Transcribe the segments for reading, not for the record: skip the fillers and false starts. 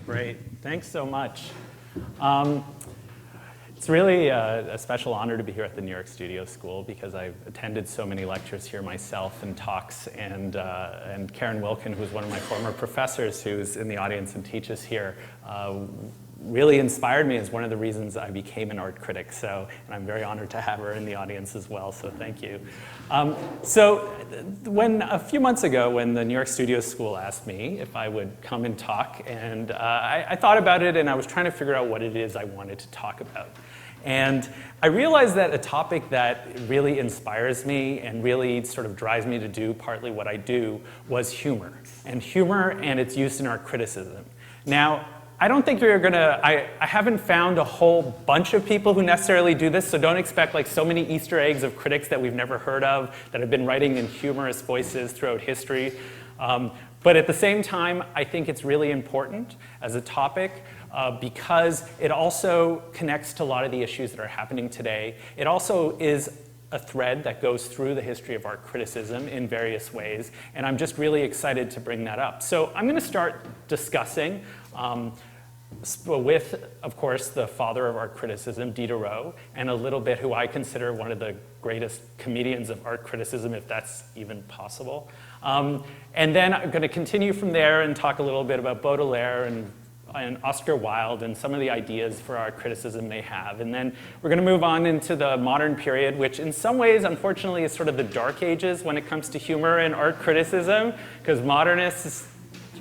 Great. Thanks so much. It's really a special honor to be here at the New York Studio School because I've attended so many lectures here myself and talks, and Karen Wilkin, who's one of my former professors who's in the audience and teaches here, really inspired me as one of the reasons I became an art critic. So, and I'm very honored to have her in the audience as well, so thank you. So a few months ago, when the New York Studio School asked me if I would come and talk, and I thought about it and I was trying to figure out what it is I wanted to talk about. And I realized that a topic that really inspires me and really sort of drives me to do partly what I do was humor and its use in art criticism. Now, I don't think you're gonna, I haven't found a whole bunch of people who necessarily do this, so don't expect like so many Easter eggs of critics that we've never heard of that have been writing in humorous voices throughout history. But at the same time, I think it's really important as a topic because it also connects to a lot of the issues that are happening today. It also is a thread that goes through the history of art criticism in various ways, and I'm just really excited to bring that up. So I'm going to start discussing with, of course, the father of art criticism, Diderot, and a little bit who I consider one of the greatest comedians of art criticism, if that's even possible. And then I'm going to continue from there and talk a little bit about Baudelaire and Oscar Wilde and some of the ideas for art criticism they have. And then we're going to move on into the modern period, which in some ways, unfortunately, is sort of the dark ages when it comes to humor and art criticism, because modernists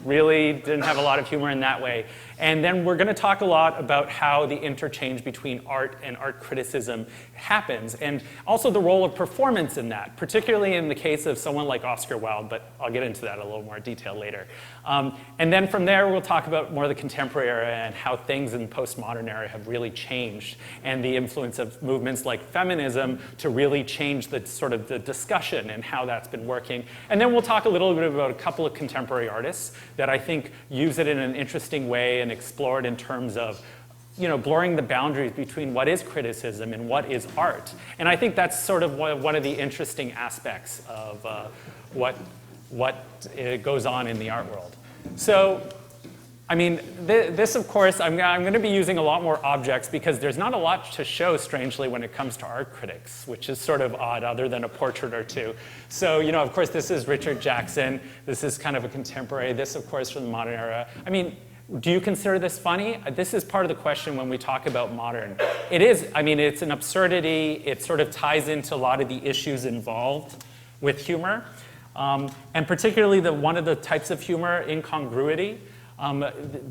really didn't have a lot of humor in that way. And then we're going to talk a lot about how the interchange between art and art criticism happens, and also the role of performance in that, particularly in the case of someone like Oscar Wilde, but I'll get into that in a little more detail later. And then from there, we'll talk about more the contemporary era and how things in the postmodern era have really changed, and the influence of movements like feminism to really change the sort of the discussion and how that's been working. And then we'll talk a little bit about a couple of contemporary artists that I think use it in an interesting way and explore it in terms of, you know, blurring the boundaries between what is criticism and what is art. And I think that's sort of one of the interesting aspects of what goes on in the art world. So, I mean, this, of course, I'm going to be using a lot more objects because there's not a lot to show, strangely, when it comes to art critics, which is sort of odd, other than a portrait or two. So, you know, of course, this is Richard Jackson. This is kind of a contemporary. This, of course, from the modern era. I mean, do you consider this funny? This is part of the question when we talk about modern. It is, I mean, it's an absurdity. It sort of ties into a lot of the issues involved with humor. And particularly one of the types of humor, incongruity.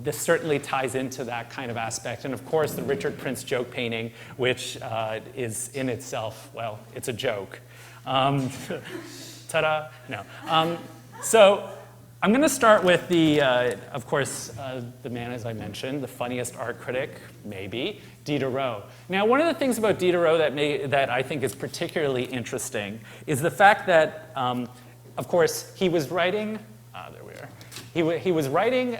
This certainly ties into that kind of aspect. And of course, the Richard Prince joke painting, which is in itself, well, it's a joke. Ta-da, no. So I'm going to start with the, of course, the man, as I mentioned, the funniest art critic, maybe, Diderot. Now, one of the things about Diderot that I think is particularly interesting is the fact that, of course, he was writing, there we are. He was writing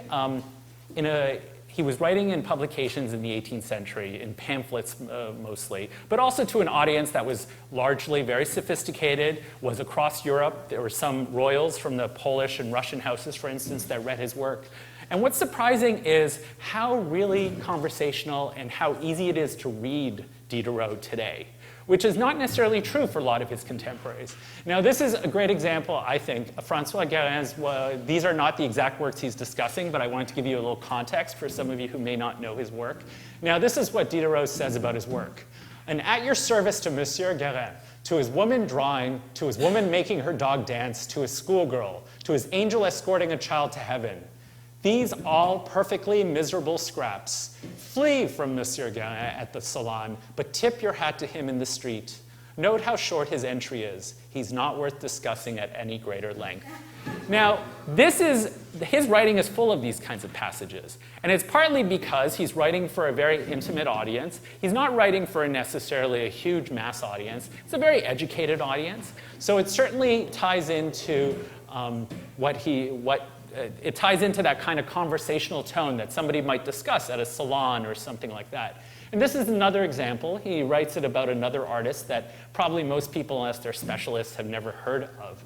he was writing in publications in the 18th century, in pamphlets mostly, but also to an audience that was largely very sophisticated, was across Europe. There were some royals from the Polish and Russian houses, for instance, that read his work. And what's surprising is how really conversational and how easy it is to read Diderot today, which is not necessarily true for a lot of his contemporaries. Now, this is a great example, I think. François Guérin's, these are not the exact works he's discussing, but I wanted to give you a little context for some of you who may not know his work. Now, this is what Diderot says about his work. And at your service to Monsieur Guérin, to his woman drawing, to his woman making her dog dance, to his schoolgirl, to his angel escorting a child to heaven. These all perfectly miserable scraps. Flee from Monsieur Guérin at the salon, but tip your hat to him in the street. Note how short his entry is. He's not worth discussing at any greater length. Now, his writing is full of these kinds of passages. And it's partly because he's writing for a very intimate audience. He's not writing for necessarily a huge mass audience. It's a very educated audience. So it certainly ties into it ties into that kind of conversational tone that somebody might discuss at a salon or something like that. And this is another example. He writes it about another artist that probably most people, unless they're specialists, have never heard of.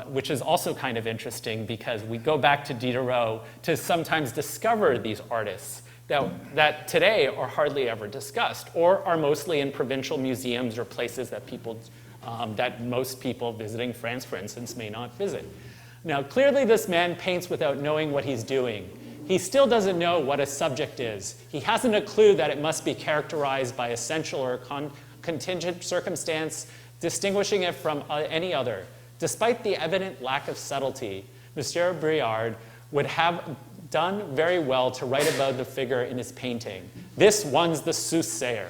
which is also kind of interesting because we go back to Diderot to sometimes discover these artists that today are hardly ever discussed or are mostly in provincial museums or places that that most people visiting France, for instance, may not visit. Now, clearly this man paints without knowing what he's doing. He still doesn't know what a subject is. He hasn't a clue that it must be characterized by essential or contingent circumstance, distinguishing it from any other. Despite the evident lack of subtlety, Monsieur Briard would have done very well to write about the figure in his painting. This one's the soothsayer.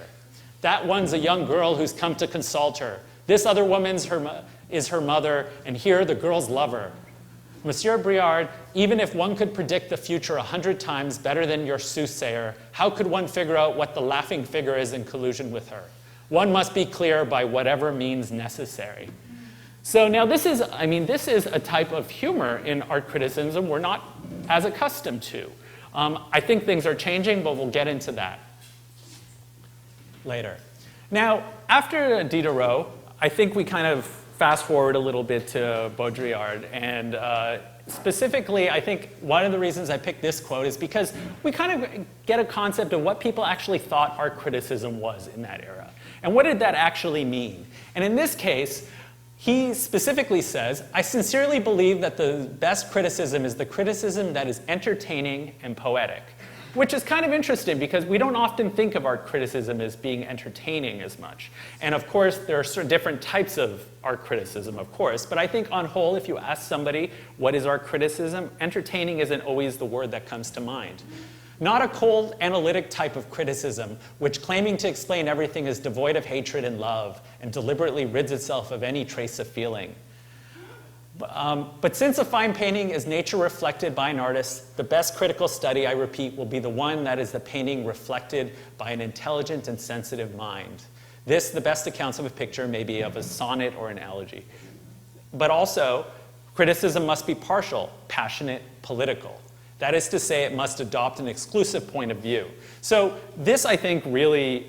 That one's a young girl who's come to consult her. This other woman's is her mother, and here the girl's lover. Monsieur Briard, even if one could predict the future 100 times better than your soothsayer, how could one figure out what the laughing figure is in collusion with her? One must be clear by whatever means necessary. So now this is a type of humor in art criticism we're not as accustomed to. I think things are changing, but we'll get into that later. Now, after Diderot, I think we kind of fast forward a little bit to Baudrillard. And specifically, I think one of the reasons I picked this quote is because we kind of get a concept of what people actually thought art criticism was in that era. And what did that actually mean? And in this case, he specifically says, I sincerely believe that the best criticism is the criticism that is entertaining and poetic. Which is kind of interesting because we don't often think of art criticism as being entertaining as much. And of course, there are different types of art criticism, of course. But I think on whole, if you ask somebody, what is art criticism? Entertaining isn't always the word that comes to mind. Not a cold, analytic type of criticism, which claiming to explain everything is devoid of hatred and love and deliberately rids itself of any trace of feeling. But since a fine painting is nature reflected by an artist, the best critical study, I repeat, will be the one that is the painting reflected by an intelligent and sensitive mind. This, the best accounts of a picture, may be of a sonnet or an elegy. But also, criticism must be partial, passionate, political. That is to say, it must adopt an exclusive point of view. So this, I think, really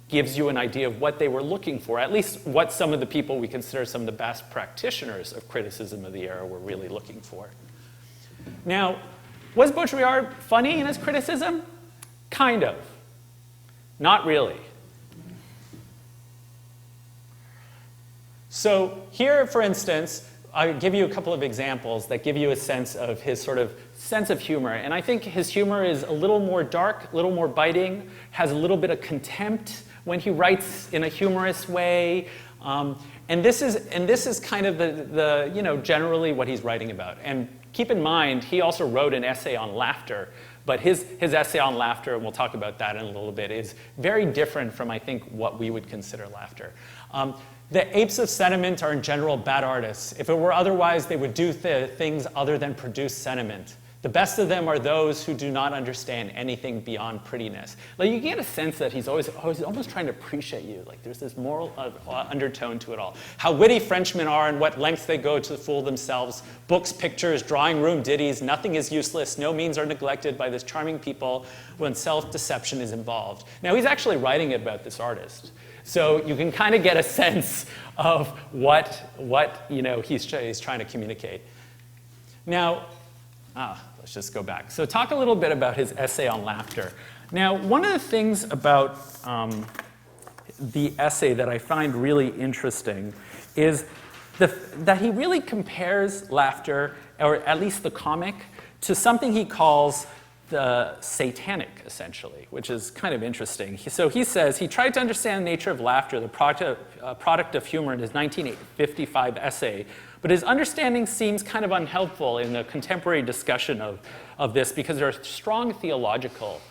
gives you an idea of what they were looking for, at least what some of the people we consider some of the best practitioners of criticism of the era were really looking for. Now, was Baudrillard funny in his criticism? Kind of. Not really. So here, for instance, I'll give you a couple of examples that give you a sense of his sort of sense of humor. And I think his humor is a little more dark, a little more biting, has a little bit of contempt when he writes in a humorous way. And this is kind of the generally what he's writing about. And keep in mind, he also wrote an essay on laughter. But his essay on laughter, and we'll talk about that in a little bit, is very different from, I think, what we would consider laughter. The apes of sentiment are in general bad artists. If it were otherwise, they would do things other than produce sentiment. The best of them are those who do not understand anything beyond prettiness. Like, you get a sense that he's almost trying to appreciate you. Like, there's this moral undertone to it all. How witty Frenchmen are and what lengths they go to fool themselves. Books, pictures, drawing room ditties, nothing is useless. No means are neglected by this charming people when self-deception is involved. Now, he's actually writing about this artist. So you can kind of get a sense of what he's trying to communicate. Now, let's just go back. So talk a little bit about his essay on laughter. Now, one of the things about the essay that I find really interesting is that he really compares laughter, or at least the comic, to something he calls the satanic, essentially, which is kind of interesting. So he says he tried to understand the nature of laughter, the product of humor, in his 1955 essay, but his understanding seems kind of unhelpful in the contemporary discussion of this because there are strong theological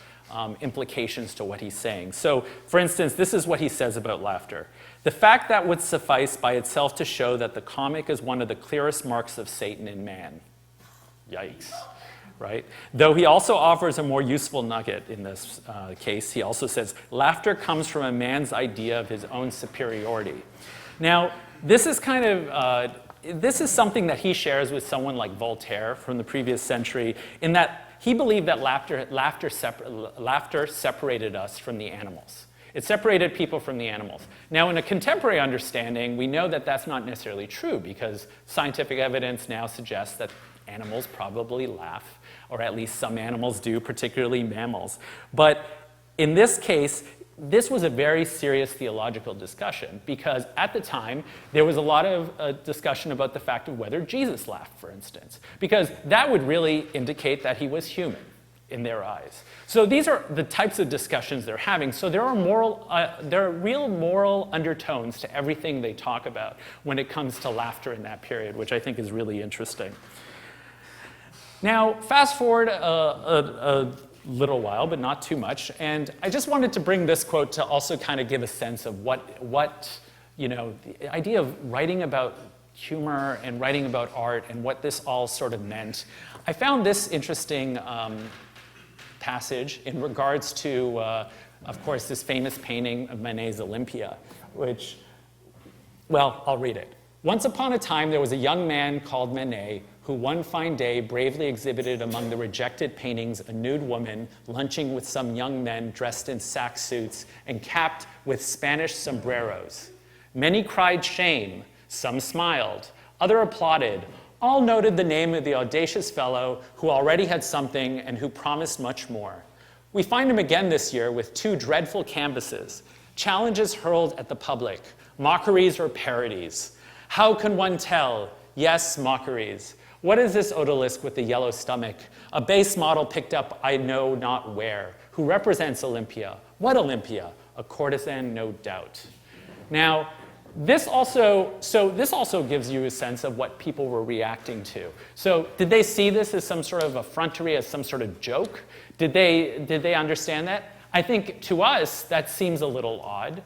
implications to what he's saying. So, for instance, this is what he says about laughter. The fact that would suffice by itself to show that the comic is one of the clearest marks of Satan in man. Yikes. Right? Though he also offers a more useful nugget in this case. He also says, laughter comes from a man's idea of his own superiority. Now, this is kind of, this is something that he shares with someone like Voltaire from the previous century, in that he believed that laughter separated us from the animals. It separated people from the animals. Now, in a contemporary understanding, we know that that's not necessarily true because scientific evidence now suggests that animals probably laugh, or at least some animals do, particularly mammals. But in this case, this was a very serious theological discussion because at the time, there was a lot of discussion about the fact of whether Jesus laughed, for instance, because that would really indicate that he was human in their eyes. So these are the types of discussions they're having. So there are real moral undertones to everything they talk about when it comes to laughter in that period, which I think is really interesting. Now, fast forward a little while, but not too much. And I just wanted to bring this quote to also kind of give a sense of what the idea of writing about humor and writing about art and what this all sort of meant. I found this interesting passage in regards to, of course, this famous painting of Manet's Olympia, which, well, I'll read it. Once upon a time, there was a young man called Manet who one fine day bravely exhibited among the rejected paintings a nude woman lunching with some young men dressed in sack suits and capped with Spanish sombreros. Many cried shame, some smiled, others applauded. All noted the name of the audacious fellow who already had something and who promised much more. We find him again this year with 2 dreadful canvases, challenges hurled at the public, mockeries or parodies. How can one tell? Yes, mockeries. What is this odalisque with the yellow stomach? A base model picked up I know not where. Who represents Olympia? What Olympia? A courtesan, no doubt. Now, this also gives you a sense of what people were reacting to. So did they see this as some sort of effrontery, as some sort of joke? Did they understand that? I think to us, that seems a little odd.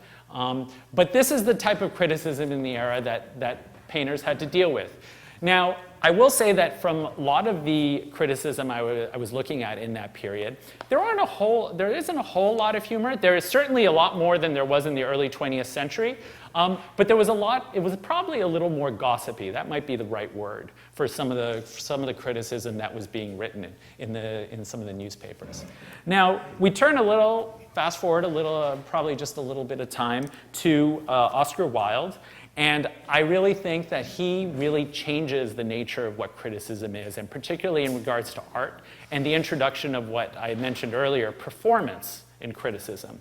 But this is the type of criticism in the era that painters had to deal with. Now, I will say that from a lot of the criticism I was looking at in that period, there isn't a whole lot of humor. There is certainly a lot more than there was in the early 20th century. But there was it was probably a little more gossipy. That might be the right word for some of the criticism that was being written in some of the newspapers. Now, we fast forward a little, probably just a little bit of time to Oscar Wilde. And I really think that he really changes the nature of what criticism is, and particularly in regards to art and the introduction of what I mentioned earlier, performance in criticism.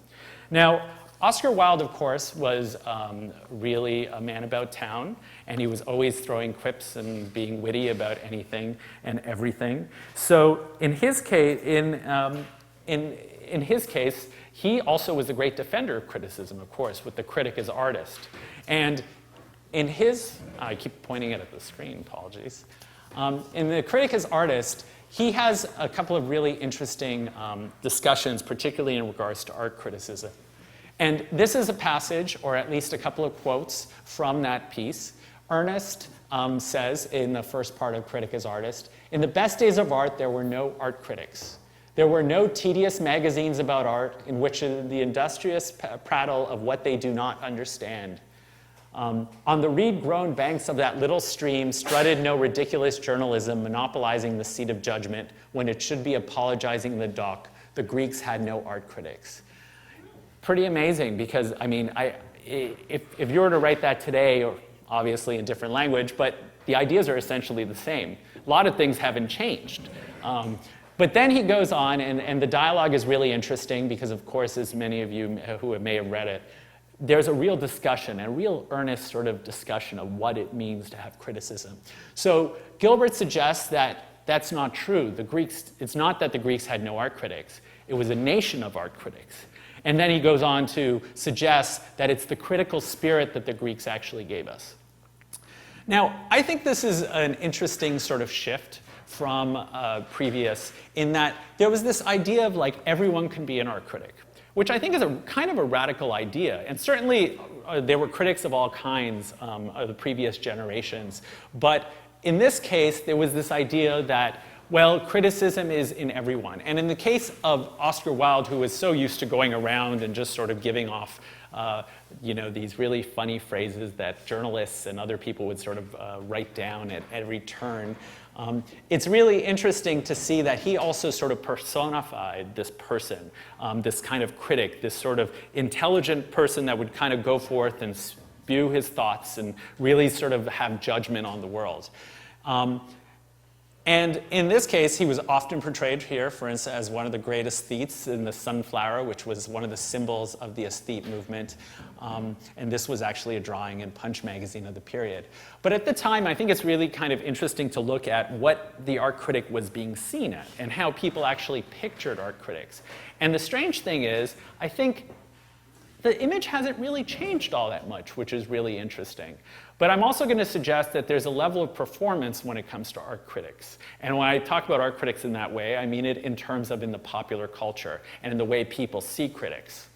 Now, Oscar Wilde, of course, was really a man about town, and he was always throwing quips and being witty about anything and everything. So in his case, in his case, he also was a great defender of criticism, of course, with the critic as artist. And in his, I keep pointing it at the screen, apologies. In the Critic as Artist, he has a couple of really interesting discussions, particularly in regards to art criticism. And this is a passage, or at least a couple of quotes from that piece. Ernest says in the first part of Critic as Artist, "In the best days of art, there were no art critics. There were no tedious magazines about art in which the industrious prattle of what they do not understand. On the reed-grown banks of that little stream strutted no ridiculous journalism monopolizing the seat of judgment when it should be apologizing in the dock. The Greeks had no art critics." Pretty amazing because, I mean, if you were to write that today, or obviously in different language, but the ideas are essentially the same. A lot of things haven't changed. But then he goes on, and the dialogue is really interesting because, of course, as many of you who may have read it, there's a real discussion, a real earnest sort of discussion of what it means to have criticism. So Gilbert suggests that that's not true. It's not that the Greeks had no art critics. It was a nation of art critics. And then he goes on to suggest that it's the critical spirit that the Greeks actually gave us. Now, I think this is an interesting sort of shift from previous, in that there was this idea of like everyone can be an art critic, which I think is a kind of a radical idea. And certainly there were critics of all kinds of the previous generations. But in this case, there was this idea that, well, criticism is in everyone. And in the case of Oscar Wilde, who was so used to going around and just sort of giving off these really funny phrases that journalists and other people would sort of write down at every turn. It's really interesting to see that he also sort of personified this person, this kind of critic, this sort of intelligent person that would kind of go forth and spew his thoughts and really sort of have judgment on the world. And in this case, he was often portrayed here, for instance, as one of the great aesthetes in the sunflower, which was one of the symbols of the aesthete movement. And this was actually a drawing in Punch magazine of the period. But at the time, I think it's really kind of interesting to look at what the art critic was being seen at and how people actually pictured art critics. And the strange thing is, I think the image hasn't really changed all that much, which is really interesting. But I'm also going to suggest that there's a level of performance when it comes to art critics. And when I talk about art critics in that way, I mean it in terms of in the popular culture and in the way people see critics.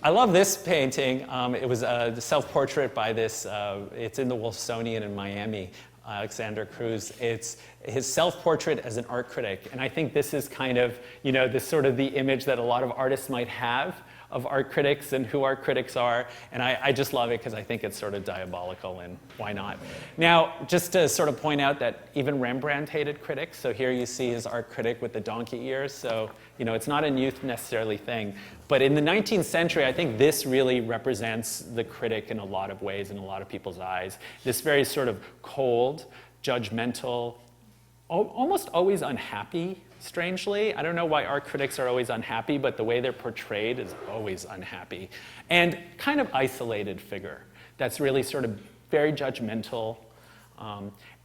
I love this painting. It was the self-portrait by this, it's in the Wolfsonian in Miami, Alexander Cruz. It's his self-portrait as an art critic. And I think this is kind of, this sort of the image that a lot of artists might have of art critics and who art critics are. And I just love it because I think it's sort of diabolical, and why not? Now, just to sort of point out that even Rembrandt hated critics. So here you see his art critic with the donkey ears. So, it's not a new necessarily thing. But in the 19th century, I think this really represents the critic in a lot of ways, in a lot of people's eyes. This very sort of cold, judgmental, almost always unhappy, strangely. I don't know why art critics are always unhappy, but the way they're portrayed is always unhappy. And kind of isolated figure that's really sort of very judgmental.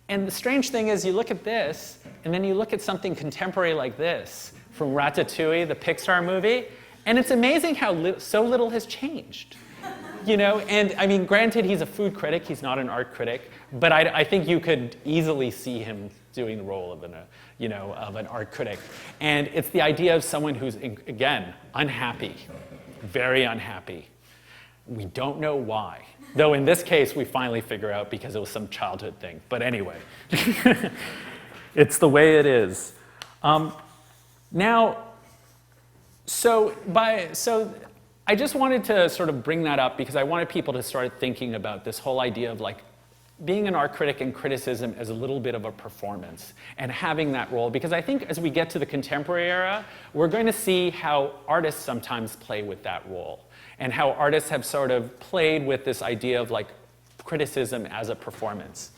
And the strange thing is you look at this, and then you look at something contemporary like this from Ratatouille, the Pixar movie, and it's amazing how so little has changed. And I mean, granted, he's a food critic, he's not an art critic, but I think you could easily see him doing the role of an art critic. And it's the idea of someone who's, again, unhappy, very unhappy. We don't know why. Though in this case, we finally figure out because it was some childhood thing. But anyway, it's the way it is. So I just wanted to sort of bring that up because I wanted people to start thinking about this whole idea of like being an art critic and criticism as a little bit of a performance and having that role. Because I think as we get to the contemporary era, we're going to see how artists sometimes play with that role and how artists have sort of played with this idea of like criticism as a performance.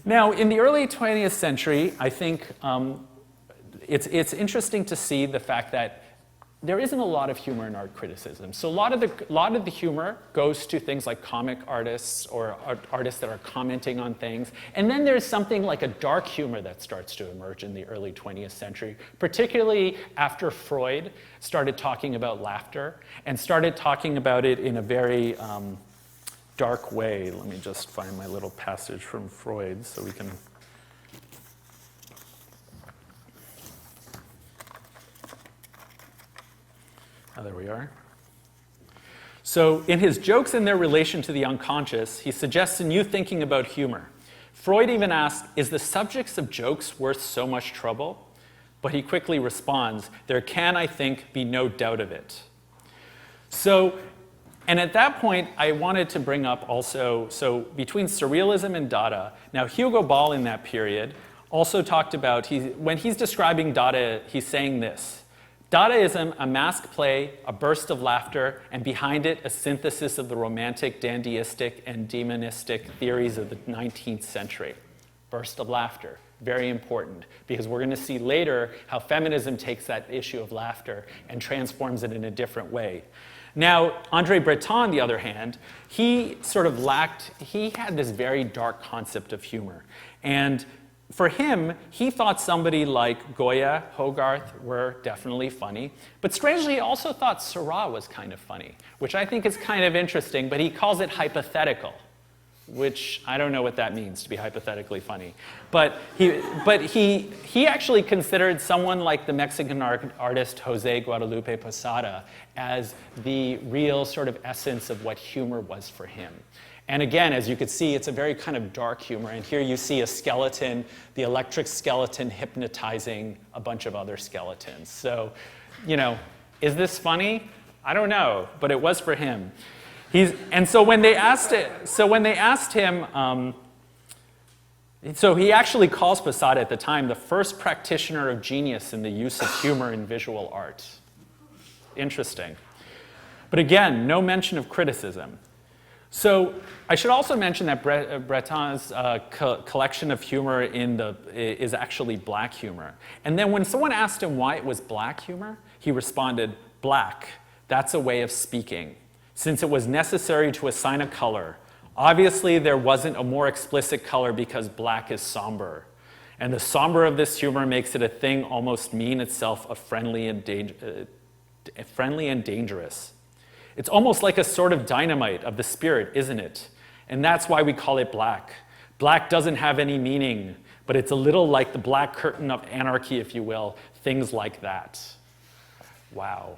Now, in the early 20th century, I think it's interesting to see the fact that there isn't a lot of humor in art criticism. So a lot of the humor goes to things like comic artists or artists that are commenting on things. And then there's something like a dark humor that starts to emerge in the early 20th century, particularly after Freud started talking about laughter and started talking about it in a very dark way. Let me just find my little passage from Freud so we can... Oh, there we are. So in his Jokes and Their Relation to the Unconscious, he suggests a new thinking about humor. Freud even asked, is the subjects of jokes worth so much trouble? But he quickly responds, there can, I think, be no doubt of it. So, and at that point, I wanted to bring up also, so between surrealism and Dada, now Hugo Ball in that period also talked about, when he's describing Dada, he's saying this, Dadaism, a mask play, a burst of laughter, and behind it, a synthesis of the romantic, dandyistic, and demonistic theories of the 19th century. Burst of laughter, very important, because we're going to see later how feminism takes that issue of laughter and transforms it in a different way. Now, André Breton, on the other hand, he had this very dark concept of humor. And for him, he thought somebody like Goya, Hogarth were definitely funny. But strangely, he also thought Seurat was kind of funny, which I think is kind of interesting, but he calls it hypothetical, which I don't know what that means, to be hypothetically funny. But he actually considered someone like the Mexican artist Jose Guadalupe Posada as the real sort of essence of what humor was for him. And again, as you could see, it's a very kind of dark humor. And here you see a skeleton, the electric skeleton hypnotizing a bunch of other skeletons. So, is this funny? I don't know, but it was for him. And so when they asked him, so he actually calls Posada at the time the first practitioner of genius in the use of humor in visual art. Interesting. But again, no mention of criticism. So I should also mention that Breton's collection of humor is actually black humor. And then when someone asked him why it was black humor, he responded, "Black, that's a way of speaking. Since it was necessary to assign a color, obviously there wasn't a more explicit color because black is somber. And the somber of this humor makes it a thing almost mean itself a friendly and dangerous. It's almost like a sort of dynamite of the spirit, isn't it? And that's why we call it black. Black doesn't have any meaning, but it's a little like the black curtain of anarchy, if you will, things like that." Wow.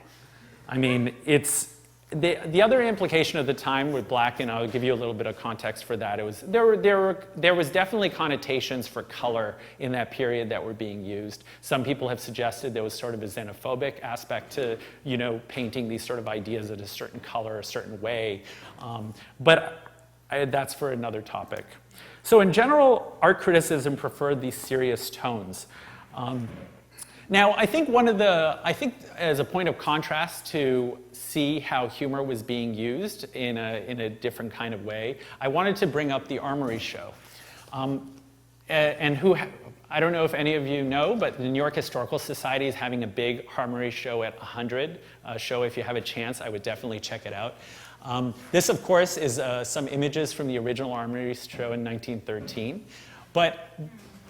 I mean, it's the other implication of the time with black, and I'll give you a little bit of context for that, there was definitely connotations for color in that period that were being used. Some people have suggested there was sort of a xenophobic aspect to, painting these sort of ideas at a certain color, a certain way. But that's for another topic. So in general, art criticism preferred these serious tones. Now, I think as a point of contrast to see how humor was being used in a different kind of way, I wanted to bring up the Armory show. I don't know if any of you know, but the New York Historical Society is having a big Armory show at 100. Show, if you have a chance, I would definitely check it out. This, of course, is some images from the original Armory show in 1913. But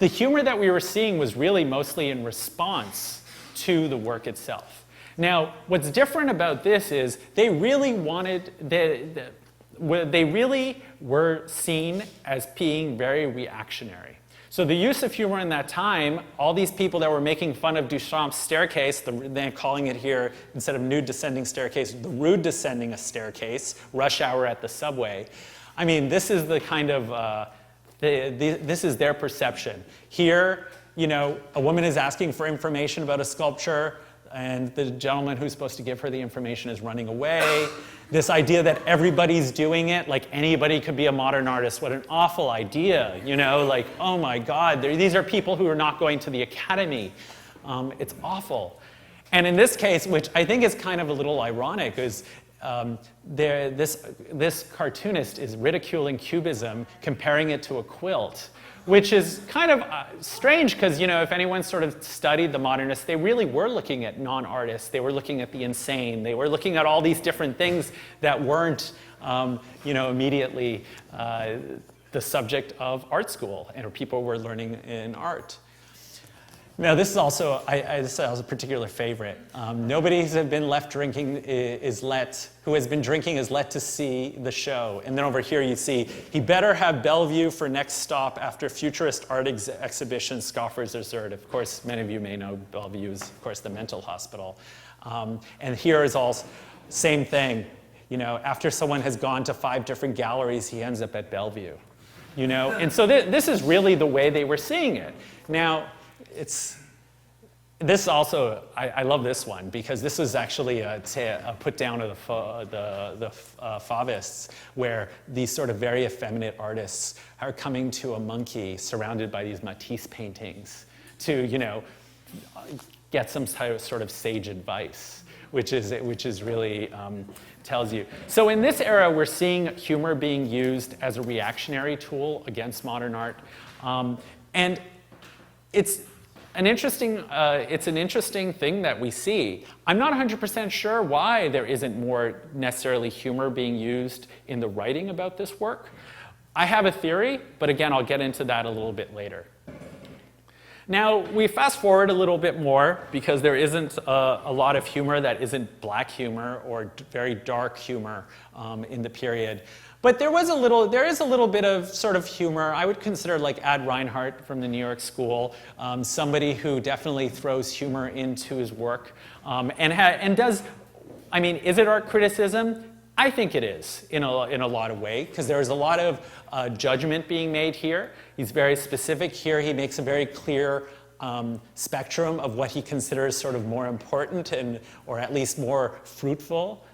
the humor that we were seeing was really mostly in response to the work itself. Now, what's different about this is they really were seen as being very reactionary. So the use of humor in that time, all these people that were making fun of Duchamp's staircase, they're calling it here, instead of nude descending staircase, the rude descending a staircase, rush hour at the subway. I mean, this is the kind of, this is their perception. Here, a woman is asking for information about a sculpture, and the gentleman who's supposed to give her the information is running away. This idea that everybody's doing it, like anybody could be a modern artist, what an awful idea, like, oh my God, these are people who are not going to the academy. It's awful. And in this case, which I think is kind of a little ironic, is this cartoonist is ridiculing cubism, comparing it to a quilt, which is kind of strange because, if anyone sort of studied the modernists, they really were looking at non-artists. They were looking at the insane. They were looking at all these different things that weren't, immediately the subject of art school, and people were learning in art. Now, this is also, this is a particular favorite. Nobody who has been drinking is let to see the show. And then over here you see, he better have Bellevue for next stop after futurist art exhibition, scoffers assert. Of course, many of you may know Bellevue is, of course, the mental hospital. And here is all same thing. After someone has gone to 5 different galleries, he ends up at Bellevue. And so this is really the way they were seeing it. Now, this also, I love this one because this was actually a put down of the Fauvists, where these sort of very effeminate artists are coming to a monkey surrounded by these Matisse paintings to, get some sort of sage advice, which is really tells you. So in this era, we're seeing humor being used as a reactionary tool against modern art, and it's an interesting thing that we see. I'm not 100% sure why there isn't more necessarily humor being used in the writing about this work. I have a theory, but again, I'll get into that a little bit later. Now, we fast forward a little bit more because there isn't a lot of humor that isn't black humor or very dark humor in the period. But there is a little bit of sort of humor. I would consider like Ad Reinhardt from the New York School, somebody who definitely throws humor into his work and does, I mean, is it art criticism? I think it is in a lot of ways, because there is a lot of judgment being made here. He's very specific here. He makes a very clear spectrum of what he considers sort of more important and, or at least more fruitful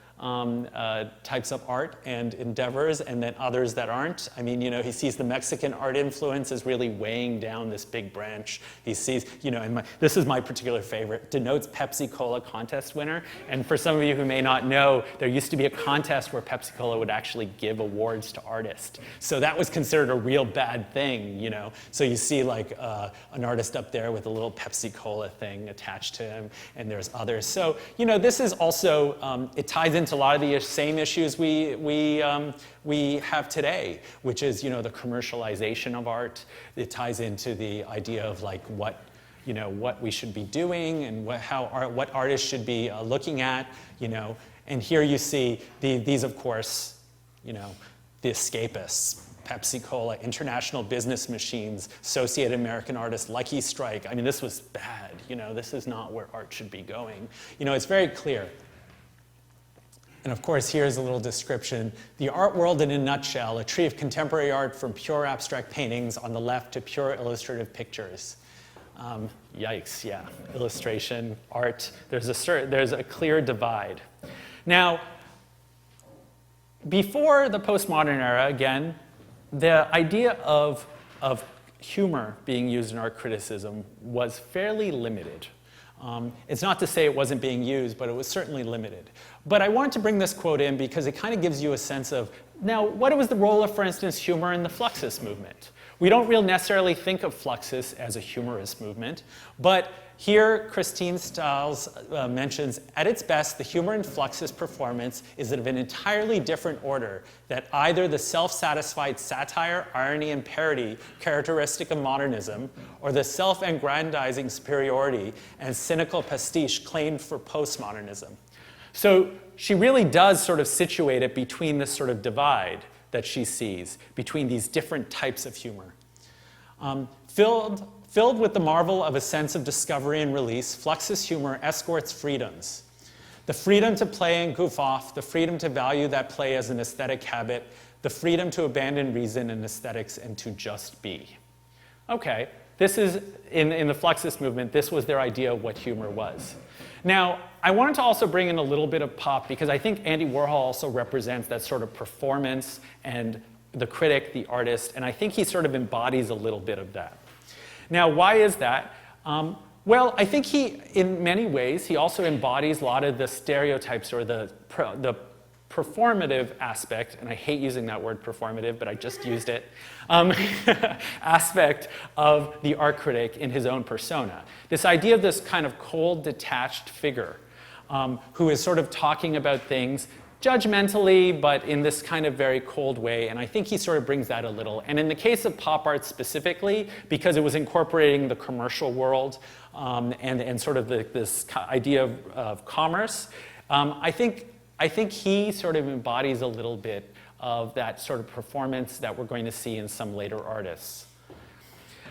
types of art and endeavors, and then others that aren't. I mean, you know, he sees the Mexican art influence as really weighing down this big branch. He sees, you know, and this is my particular favorite, denotes Pepsi Cola contest winner. And for some of you who may not know, there used to be a contest where Pepsi Cola would actually give awards to artists. So that was considered a real bad thing, you know. So you see like an artist up there with a little Pepsi Cola thing attached to him, and there's others. So, you know, this is also, it ties into a lot of the same issues we have today, which is, you know, the commercialization of art. It ties into the idea of like what, you know, what we should be doing and what artists should be looking at, you know. And here you see these, of course, you know, the escapists. Pepsi Cola, international business machines, Associated American artists, Lucky Strike. I mean, this was bad. You know, this is not where art should be going. You know, it's very clear. And of course, here's a little description. The art world in a nutshell, a tree of contemporary art from pure abstract paintings on the left to pure illustrative pictures. Yikes, yeah. Illustration, art, there's a clear divide. Now, before the postmodern era, again, the idea of humor being used in art criticism was fairly limited. It's not to say it wasn't being used, but it was certainly limited. But I wanted to bring this quote in because it kind of gives you a sense of, now, what was the role of, for instance, humor in the Fluxus movement? We don't really necessarily think of Fluxus as a humorous movement, but here Christine Stiles mentions, at its best, the humor in Fluxus performance is of an entirely different order, that either the self-satisfied satire, irony, and parody characteristic of modernism, or the self-aggrandizing superiority and cynical pastiche claimed for postmodernism. So she really does sort of situate it between this sort of divide that she sees between these different types of humor. Filled with the marvel of a sense of discovery and release, Fluxus humor escorts freedoms. The freedom to play and goof off, the freedom to value that play as an aesthetic habit, the freedom to abandon reason and aesthetics and to just be. Okay, this is, in the Fluxus movement, this was their idea of what humor was. Now, I wanted to also bring in a little bit of pop because I think Andy Warhol also represents that sort of performance and the critic, the artist, and I think he sort of embodies a little bit of that. Now, why is that? Well, I think he, in many ways, he also embodies a lot of the stereotypes or the performative aspect, and I hate using that word performative, but I just used it, aspect of the art critic in his own persona. This idea of this kind of cold, detached figure who is sort of talking about things judgmentally, but in this kind of very cold way, and I think he sort of brings that a little. And in the case of pop art specifically, because it was incorporating the commercial world and sort of this idea of commerce, I think he sort of embodies a little bit of that sort of performance that we're going to see in some later artists.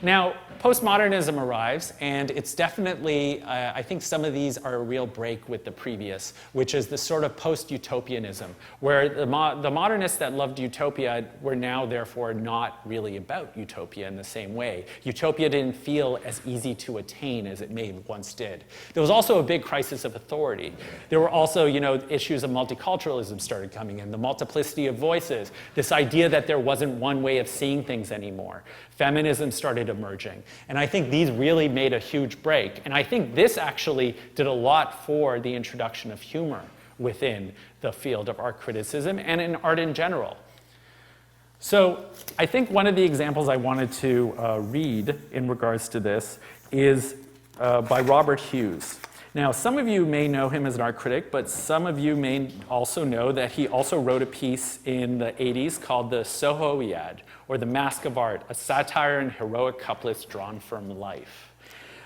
Now, postmodernism arrives, and it's definitely, I think some of these are a real break with the previous, which is the sort of post-utopianism, where the modernists that loved utopia were now, therefore, not really about utopia in the same way. Utopia didn't feel as easy to attain as it may once did. There was also a big crisis of authority. There were also, you know, issues of multiculturalism started coming in, the multiplicity of voices, this idea that there wasn't one way of seeing things anymore. Feminism started emerging. And I think these really made a huge break. And I think this actually did a lot for the introduction of humor within the field of art criticism and in art in general. So I think one of the examples I wanted to read in regards to this is by Robert Hughes. Now, some of you may know him as an art critic, but some of you may also know that he also wrote a piece in the 80s called the Sohoiad, or The Mask of Art, a satire and heroic couplets drawn from life.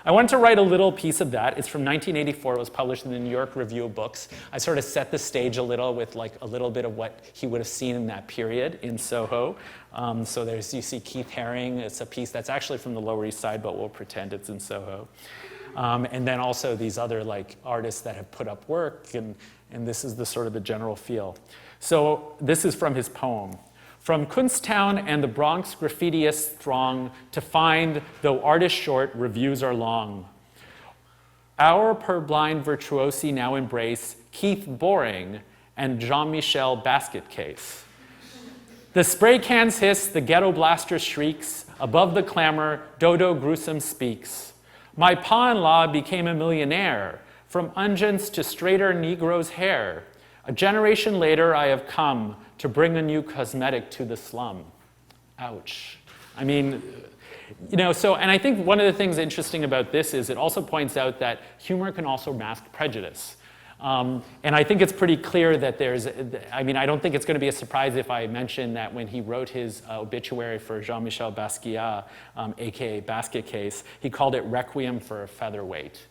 I wanted to write a little piece of that. It's from 1984. It was published in the New York Review of Books. I sort of set the stage a little with like a little bit of what he would have seen in that period in Soho. So you see Keith Haring. It's a piece that's actually from the Lower East Side, but we'll pretend it's in Soho. And then also these other like artists that have put up work, and this is the sort of the general feel. So this is from his poem. From Kunsttown and the Bronx graffitiists throng to find, though art is short, reviews are long. Our purblind virtuosi now embrace Keith Boring and Jean-Michel Basket Case. The spray cans hiss, the ghetto blaster shrieks. Above the clamor, Dodo Gruesome speaks. My pa-in-law became a millionaire, from unguents to straighter Negro's hair. A generation later, I have come to bring a new cosmetic to the slum. Ouch. I mean, you know, so, and I think one of the things interesting about this is it also points out that humor can also mask prejudice. And I think it's pretty clear that there's, I mean, I don't think it's going to be a surprise if I mention that when he wrote his obituary for Jean-Michel Basquiat, aka Basket Case, he called it Requiem for a Featherweight.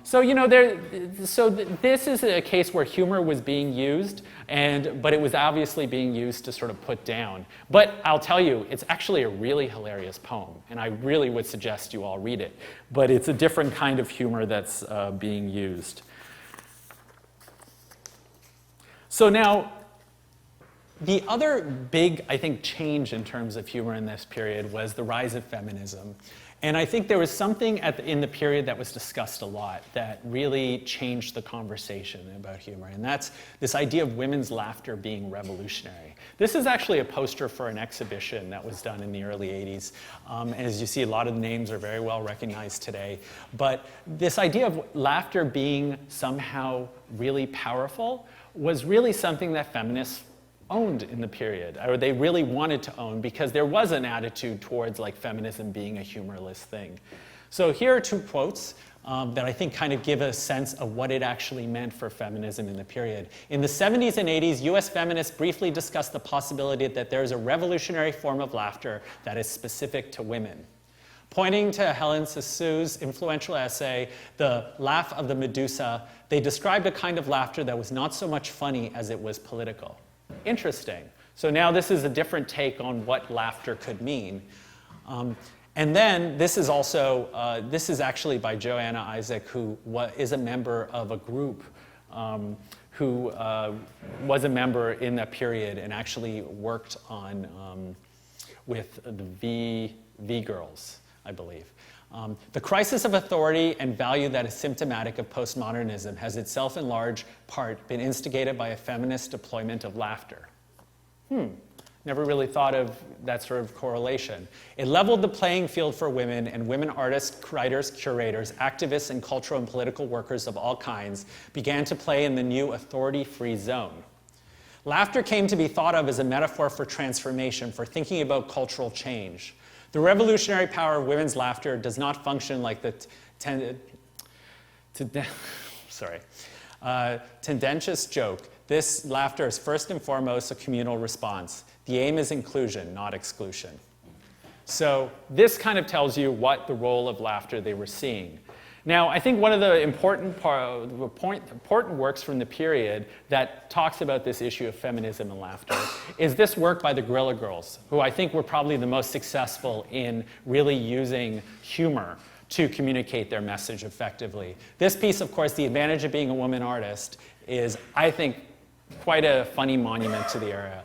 So, you know, this is a case where humor was being used, but it was obviously being used to sort of put down. But I'll tell you, it's actually a really hilarious poem, and I really would suggest you all read it. But it's a different kind of humor that's being used. So now, the other big, I think, change in terms of humor in this period was the rise of feminism. And I think there was something in the period that was discussed a lot that really changed the conversation about humor, and that's this idea of women's laughter being revolutionary. This is actually a poster for an exhibition that was done in the early 80s. As you see, a lot of the names are very well recognized today. But this idea of laughter being somehow really powerful was really something that feminists owned in the period, or they really wanted to own, because there was an attitude towards like feminism being a humorless thing. So here are two quotes that I think kind of give a sense of what it actually meant for feminism in the period. In the 70s and 80s, US feminists briefly discussed the possibility that there is a revolutionary form of laughter that is specific to women. Pointing to Helen Sissu's influential essay, The Laugh of the Medusa, they described a kind of laughter that was not so much funny as it was political. Interesting. So now this is a different take on what laughter could mean. And then this is also, this is actually by Joanna Isaac, who is a member of a group who was a member in that period and actually worked on, with the V Girls, I believe. The crisis of authority and value that is symptomatic of postmodernism has itself in large part been instigated by a feminist deployment of laughter. Never really thought of that sort of correlation. It leveled the playing field for women, and women artists, writers, curators, activists, and cultural and political workers of all kinds began to play in the new authority-free zone. Laughter came to be thought of as a metaphor for transformation, for thinking about cultural change. The revolutionary power of women's laughter does not function like the tendentious joke. This laughter is first and foremost a communal response. The aim is inclusion, not exclusion. So this kind of tells you what the role of laughter they were seeing. Now, I think one of the important works from the period that talks about this issue of feminism and laughter is this work by the Guerrilla Girls, who I think were probably the most successful in really using humor to communicate their message effectively. This piece, of course, The Advantage of Being a Woman Artist, is, I think, quite a funny monument to the era.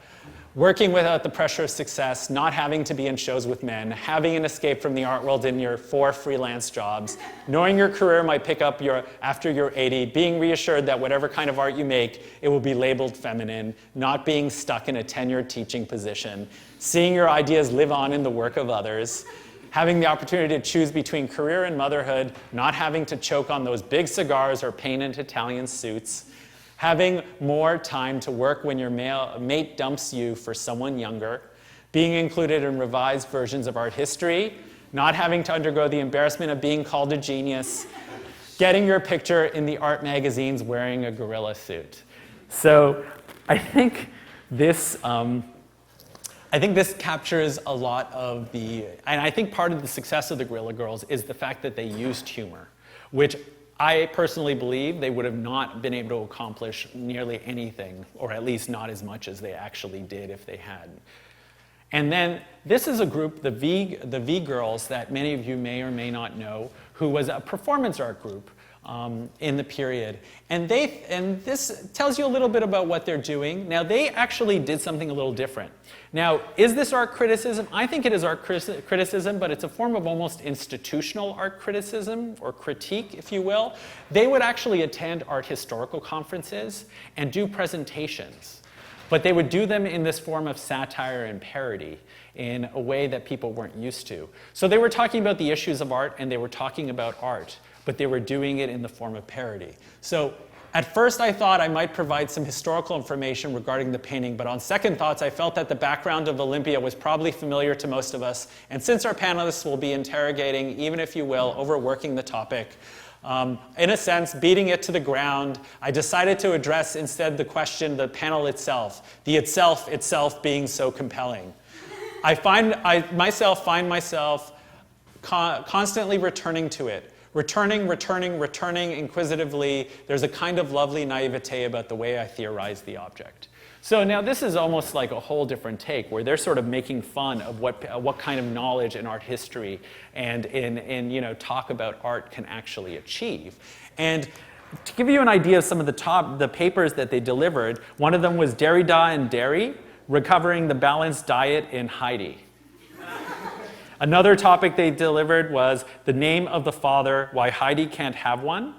Working without the pressure of success, not having to be in shows with men, having an escape from the art world in your 4 freelance jobs, knowing your career might pick up after you're 80, being reassured that whatever kind of art you make, it will be labeled feminine, not being stuck in a tenured teaching position, seeing your ideas live on in the work of others, having the opportunity to choose between career and motherhood, not having to choke on those big cigars or painted Italian suits, having more time to work when your mate dumps you for someone younger, being included in revised versions of art history, not having to undergo the embarrassment of being called a genius, getting your picture in the art magazines wearing a gorilla suit. So I think this captures a lot of and I think part of the success of the Guerrilla Girls is the fact that they used humor, which I personally believe they would have not been able to accomplish nearly anything, or at least not as much as they actually did if they hadn't. And then this is a group, the V Girls, that many of you may or may not know, who was a performance art group in the period. And this tells you a little bit about what they're doing. Now, they actually did something a little different. Now, is this art criticism? I think it is art criticism, but it's a form of almost institutional art criticism, or critique, if you will. They would actually attend art historical conferences and do presentations. But they would do them in this form of satire and parody in a way that people weren't used to. So they were talking about the issues of art, and they were talking about art, but they were doing it in the form of parody. So at first I thought I might provide some historical information regarding the painting, but on second thoughts I felt that the background of Olympia was probably familiar to most of us, and since our panelists will be interrogating, even if you will, overworking the topic, in a sense, beating it to the ground, I decided to address instead the question, the panel itself, the itself being so compelling. I myself find myself constantly returning to it. Returning inquisitively. There's a kind of lovely naivete about the way I theorize the object. So now this is almost like a whole different take, where they're sort of making fun of what kind of knowledge in art history and in talk about art can actually achieve. And to give you an idea of some of the papers that they delivered, one of them was Derrida and Derry, Recovering the Balanced Diet in Haida. Another topic they delivered was The Name of the Father, Why Haida Can't Have One,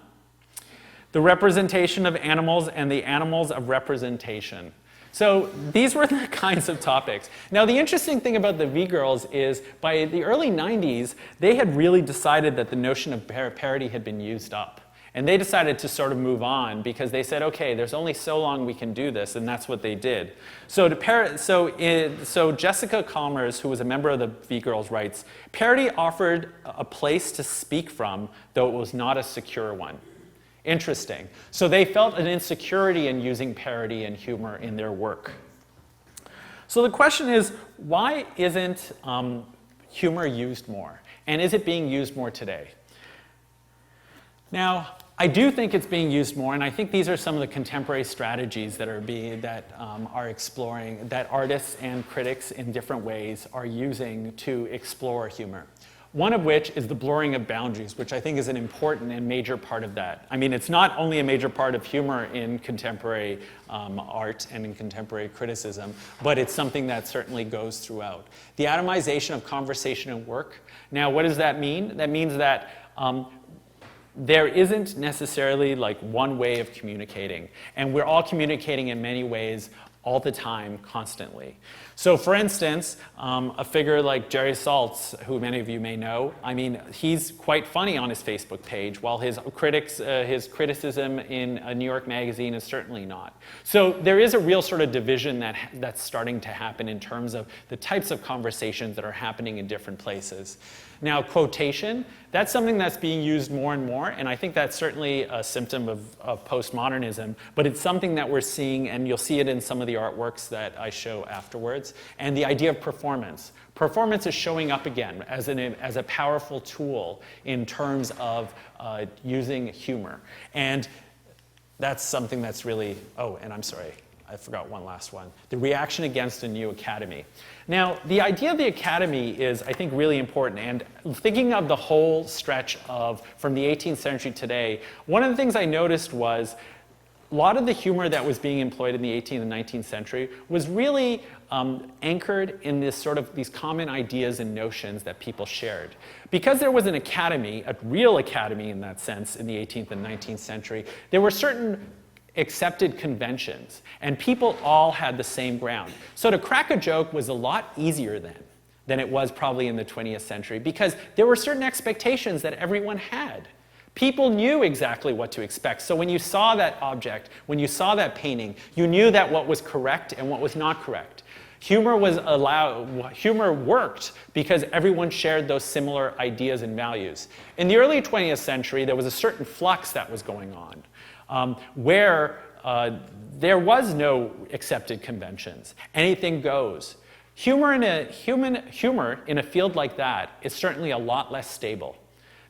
The Representation of Animals and the Animals of Representation. So these were the kinds of topics. Now the interesting thing about the V-Girls is by the early 90s, they had really decided that the notion of parody had been used up. And they decided to sort of move on because they said, okay, there's only so long we can do this, and that's what they did. So Jessica Chalmers, who was a member of the V-Girls, writes, parody offered a place to speak from, though it was not a secure one. Interesting. So they felt an insecurity in using parody and humor in their work. So the question is, why isn't humor used more? And is it being used more today? Now, I do think it's being used more, and I think these are some of the contemporary strategies that are exploring, that artists and critics in different ways are using to explore humor. One of which is the blurring of boundaries, which I think is an important and major part of that. I mean, it's not only a major part of humor in contemporary art and in contemporary criticism, but it's something that certainly goes throughout. The atomization of conversation and work. Now, what does that mean? That means that there isn't necessarily like one way of communicating, and we're all communicating in many ways all the time, constantly. So for instance, a figure like Jerry Saltz, who many of you may know, I mean, he's quite funny on his Facebook page, while his criticism in a New York magazine is certainly not. So there is a real sort of division that's starting to happen in terms of the types of conversations that are happening in different places. Now, quotation, that's something that's being used more and more, and I think that's certainly a symptom of postmodernism, but it's something that we're seeing, and you'll see it in some of the artworks that I show afterwards. And the idea of performance. Performance is showing up again as a powerful tool in terms of using humor. And that's something that's really, oh, and I'm sorry, I forgot one last one. The reaction against a new academy. Now, the idea of the academy is, I think, really important. And thinking of the whole stretch from the 18th century today, one of the things I noticed was a lot of the humor that was being employed in the 18th and 19th century was really anchored in these common ideas and notions that people shared. Because there was an academy, a real academy in that sense, in the 18th and 19th century, there were certain accepted conventions, and people all had the same ground. So to crack a joke was a lot easier than it was probably in the 20th century, because there were certain expectations that everyone had. People knew exactly what to expect. So when you saw that object, when you saw that painting, you knew that what was correct and what was not correct. Humor worked because everyone shared those similar ideas and values. In the early 20th century, there was a certain flux that was going on, where there was no accepted conventions. Anything goes. Humor in a field like that is certainly a lot less stable.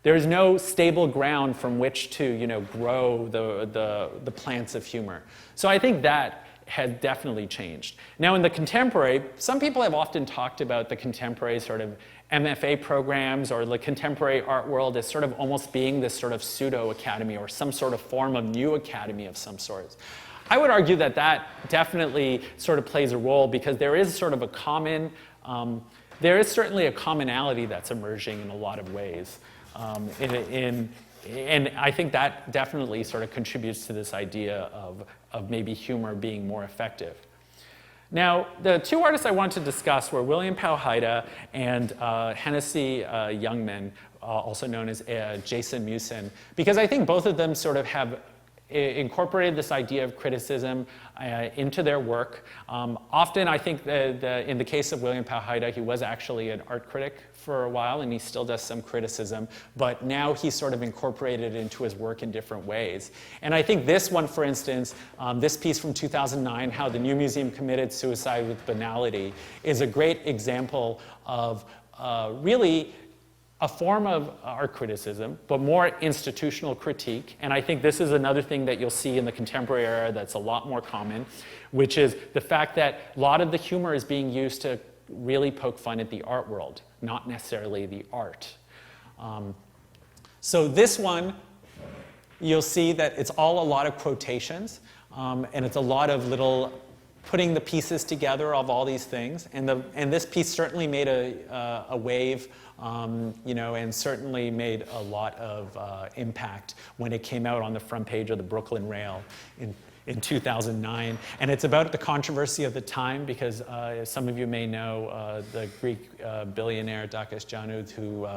There's no stable ground from which to grow the plants of humor. So I think that has definitely changed. Now in the contemporary, some people have often talked about the contemporary sort of MFA programs or the contemporary art world as sort of almost being this sort of pseudo academy or some sort of form of new academy of some sort. I would argue that that definitely sort of plays a role because there is sort of a common, there is certainly a commonality that's emerging in a lot of ways. And I think that definitely sort of contributes to this idea of maybe humor being more effective. Now, the two artists I want to discuss were William Powell Haida and Hennessy Youngman, also known as Jason Musin, because I think both of them sort of have incorporated this idea of criticism into their work. Often, I think in the case of William Powell Haida, he was actually an art critic for a while, and he still does some criticism, but now he's sort of incorporated it into his work in different ways. And I think this one, for instance, this piece from 2009, How the New Museum Committed Suicide with Banality, is a great example of really a form of art criticism, but more institutional critique. And I think this is another thing that you'll see in the contemporary era that's a lot more common, which is the fact that a lot of the humor is being used to really poke fun at the art world, not necessarily the art. So this one, you'll see that it's all a lot of quotations, and it's a lot of little putting the pieces together of all these things. And this piece certainly made a wave, you know, and certainly made a lot of impact when it came out on the front page of the Brooklyn Rail in 2009. And it's about the controversy of the time because as some of you may know, the Greek billionaire Dakis Joan, who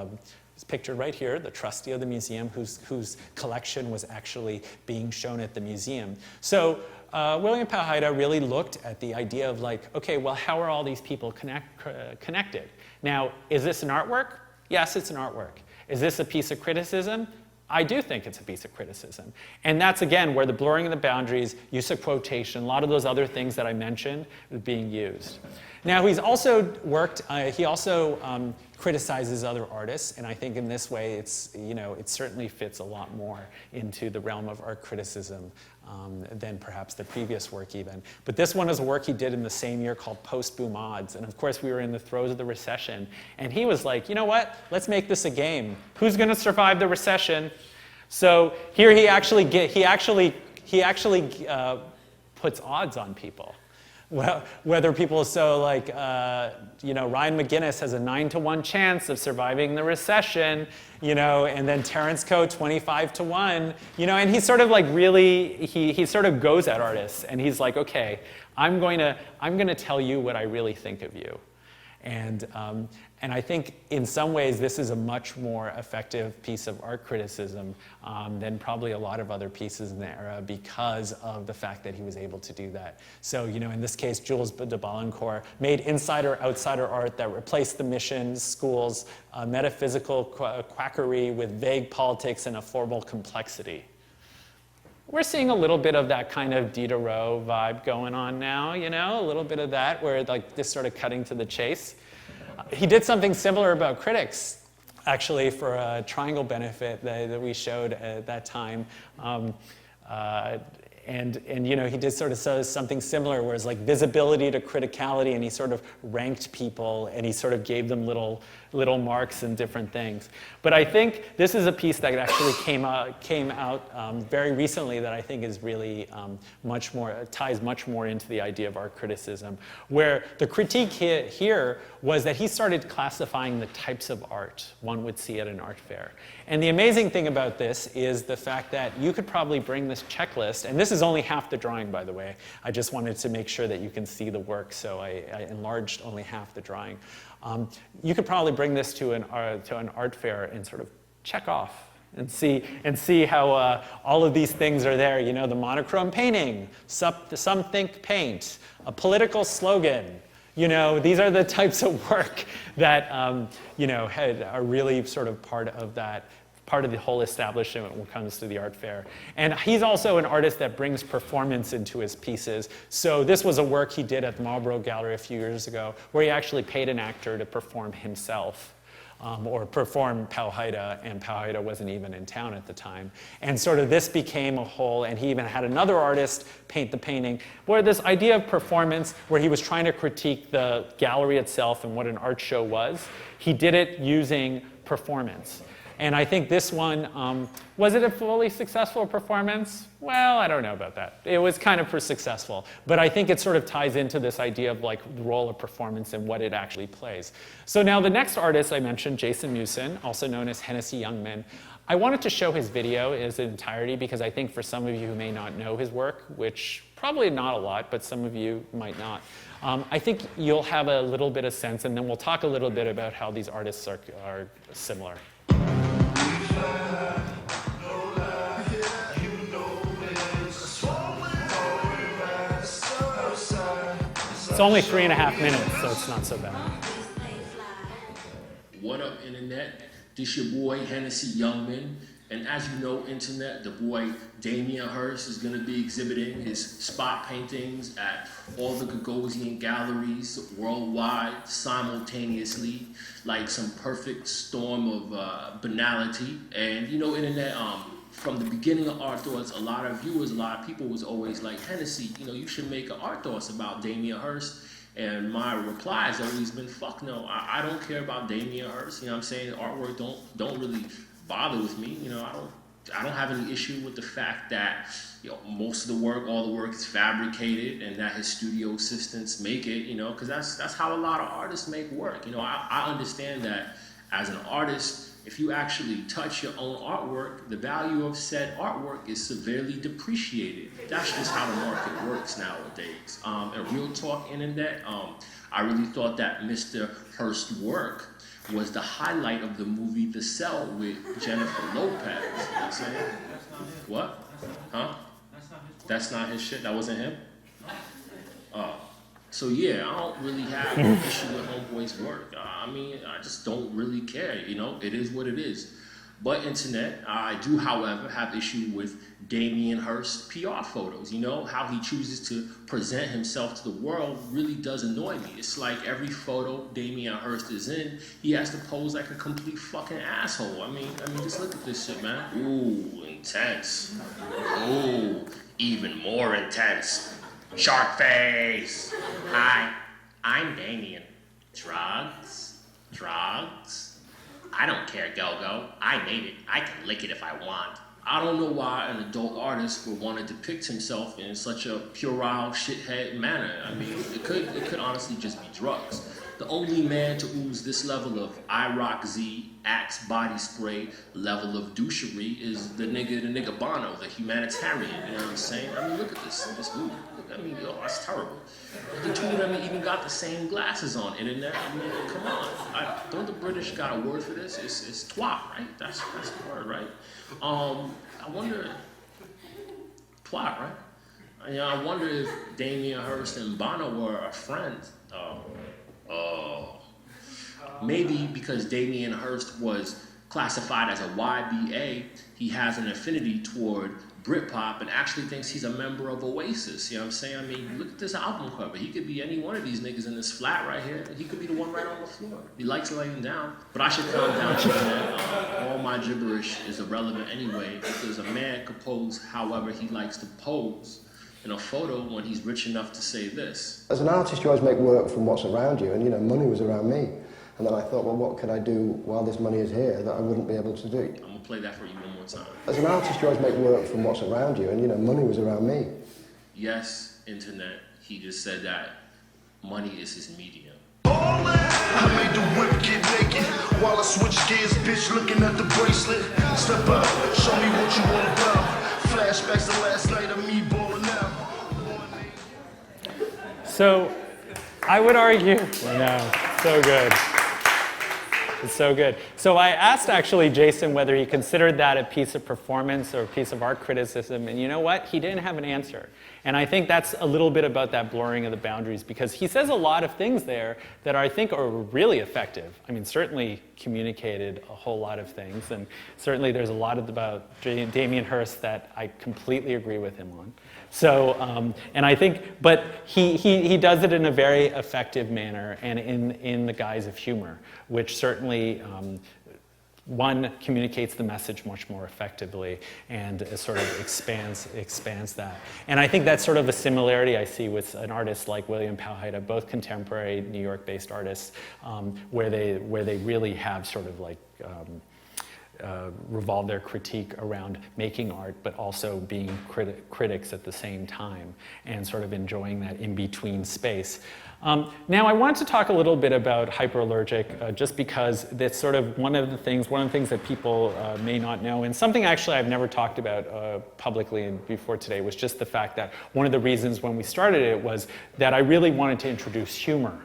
is pictured right here, the trustee of the museum, whose collection was actually being shown at the museum. So William Powell Haida really looked at the idea of like, okay, well, how are all these people connected? Now, is this an artwork? Yes, it's an artwork. Is this a piece of criticism? I do think it's a piece of criticism. And that's, again, where the blurring of the boundaries, use of quotation, a lot of those other things that I mentioned are being used. Now, he's also worked, he also criticizes other artists, and I think in this way, it's, you know, it certainly fits a lot more into the realm of art criticism than perhaps the previous work even. But this one is a work he did in the same year called Post-Boom Odds, and of course we were in the throes of the recession, and he was like, you know what, let's make this a game. Who's going to survive the recession? So here he actually puts odds on people. Well, whether people, so like, you know, Ryan McGinnis has a 9-to-1 chance of surviving the recession, you know, and then Terence Coe 25-to-1, you know, and he's sort of like really, he sort of goes at artists and he's like, okay, I'm going to tell you what I really think of you. And I think in some ways this is a much more effective piece of art criticism than probably a lot of other pieces in the era because of the fact that he was able to do that. So, you know, in this case, Jules de Balancourt made insider-outsider art that replaced the missions, schools, metaphysical quackery with vague politics and a formal complexity. We're seeing a little bit of that kind of Diderot vibe going on now, you know, a little bit of that where like this sort of cutting to the chase. He did something similar about critics, actually, for a Triangle benefit that we showed at that time. And you know, he did sort of something similar where it's like visibility to criticality, and he sort of ranked people and he sort of gave them little marks and different things. But I think this is a piece that actually came out very recently that I think is really ties much more into the idea of art criticism, where the critique here was that he started classifying the types of art one would see at an art fair. And the amazing thing about this is the fact that you could probably bring this checklist, and this is only half the drawing, by the way. I just wanted to make sure that you can see the work, so I enlarged only half the drawing. You could probably bring this to an art fair and sort of check off and see how all of these things are there. You know, the monochrome painting, some think paint, a political slogan. You know, these are the types of work that you know, are really sort of part of the whole establishment when it comes to the art fair. And he's also an artist that brings performance into his pieces. So this was a work he did at the Marlborough Gallery a few years ago where he actually paid an actor to perform himself. or perform Haida, and Haida wasn't even in town at the time. And sort of this became a whole, and he even had another artist paint the painting, where this idea of performance, where he was trying to critique the gallery itself and what an art show was, he did it using performance. And I think this one, was it a fully successful performance? Well, I don't know about that. It was kind of successful. But I think it sort of ties into this idea of like the role of performance and what it actually plays. So now the next artist I mentioned, Jason Mewson, also known as Hennessy Youngman. I wanted to show his video in its entirety because I think for some of you who may not know his work, which probably not a lot, but some of you might not, I think you'll have a little bit of sense, and then we'll talk a little bit about how these artists are similar. It's only 3.5 minutes, so it's not so bad. What up, Internet? This your boy, Hennessy Youngman. And as you know, Internet, the boy Damien Hurst is going to be exhibiting his spot paintings at all the Gagosian galleries worldwide simultaneously, like some perfect storm of banality. And you know, Internet, from the beginning of Art Thoughts, a lot of viewers, a lot of people was always like, Hennessy, you know, you should make an Art Thoughts about Damien Hurst. And my reply has always been, fuck no, I don't care about Damien Hurst. You know what I'm saying? Artwork don't really bother with me. You know, I don't have any issue with the fact that, you know, most of the work, all the work is fabricated and that his studio assistants make it, you know, because that's how a lot of artists make work. You know, I understand that as an artist, if you actually touch your own artwork, the value of said artwork is severely depreciated. That's just how the market works nowadays. And real talk, Internet, I really thought that Mr. Hurst's work was the highlight of the movie The Cell with Jennifer Lopez. You know what I'm saying? What? Huh? That's not his shit? That wasn't him? So yeah, I don't really have an issue with Homeboy's work. I mean, I just don't really care, you know? It is what it is. But Internet, I do, however, have issue with Damien Hurst's PR photos. You know, how he chooses to present himself to the world really does annoy me. It's like every photo Damien Hurst is in, he has to pose like a complete fucking asshole. I mean, just look at this shit, man. Ooh, intense. Ooh, even more intense. Shark face. Hi, I'm Damien. Drugs? I don't care, Go-Go. I made it. I can lick it if I want. I don't know why an adult artist would want to depict himself in such a puerile, shithead manner. I mean, it could honestly just be drugs. The only man to ooze this level of IROC-Z, Axe body spray level of douchery is the nigga Bono, the humanitarian, you know what I'm saying? I mean, look at this movie. I mean, yo, that's terrible. The two of them even got the same glasses on, Internet. I mean, come on. Don't the British got a word for this? It's twat, right? That's the word, right? I wonder, twat, right? You know, I wonder if Damien Hurst and Bono were a friend. Maybe because Damien Hurst was classified as a YBA, he has an affinity toward Britpop and actually thinks he's a member of Oasis. You know what I'm saying? I mean, look at this album cover. He could be any one of these niggas in this flat right here. He could be the one right on the floor. He likes laying down. But I should calm down to that. All my gibberish is irrelevant anyway, because a man could pose however he likes to pose in a photo when he's rich enough to say this. As an artist, you always make work from what's around you, and you know, money was around me. And then I thought, well, what could I do while this money is here that I wouldn't be able to do? I'm gonna play that for you one more time. As an artist, you always make work from what's around you, and you know, money was around me. Yes, Internet, he just said that money is his medium. I made the whip get naked while I switch gears, bitch, looking at the bracelet. Step up, show me what you all about. Flashbacks to last night of me balling out. So I would argue, no, so good. It's so good. So I asked actually Jason whether he considered that a piece of performance or a piece of art criticism, and you know what? He didn't have an answer. And I think that's a little bit about that blurring of the boundaries, because he says a lot of things there that I think are really effective. I mean, certainly communicated a whole lot of things, and certainly there's a lot about Damien Hurst that I completely agree with him on. So, and I think, but he does it in a very effective manner and in the guise of humor, which certainly certainly one communicates the message much more effectively and sort of expands that. And I think that's sort of a similarity I see with an artist like William Powell, both contemporary New York-based artists, where they really have sort of like revolve their critique around making art, but also being critics at the same time and sort of enjoying that in-between space. Now I wanted to talk a little bit about Hyperallergic just because that's sort of one of the things that people may not know, and something actually I've never talked about publicly before today was just the fact that one of the reasons when we started it was that I really wanted to introduce humor.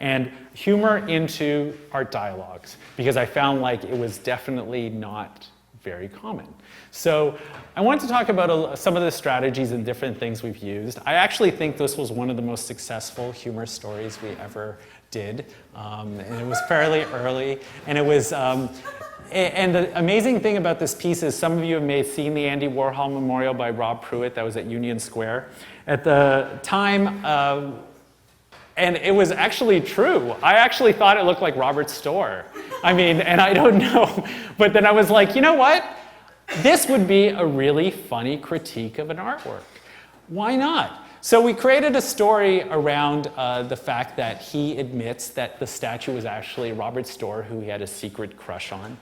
And humor into art dialogues, because I found like it was definitely not very common. So I wanted to talk about some of the strategies and different things we've used. I actually think this was one of the most successful humor stories we ever did. And it was fairly early. And it was, and the amazing thing about this piece is some of you may have seen the Andy Warhol Memorial by Rob Pruitt that was at Union Square. At the time, and it was actually true. I actually thought it looked like Robert's store. I mean, and I don't know. But then I was like, you know what? This would be a really funny critique of an artwork. Why not? So we created a story around the fact that he admits that the statue was actually Robert's store, who he had a secret crush on.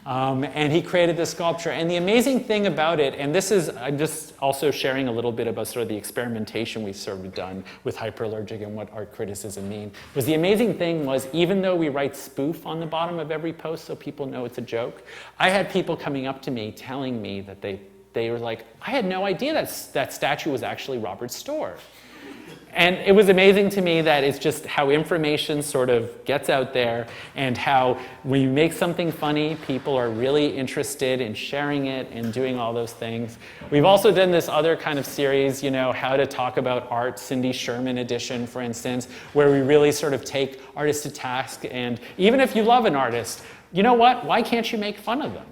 And he created this sculpture. And the amazing thing about it, and this is, I'm just also sharing a little bit about sort of the experimentation we've sort of done with Hyperallergic and what art criticism mean, was the amazing thing was even though we write spoof on the bottom of every post so people know it's a joke, I had people coming up to me telling me that they were like, I had no idea that statue was actually Robert's store. And it was amazing to me that it's just how information sort of gets out there and how when you make something funny, people are really interested in sharing it and doing all those things. We've also done this other kind of series, you know, How to Talk About Art, Cindy Sherman edition, for instance, where we really sort of take artists to task. And even if you love an artist, you know what? Why can't you make fun of them?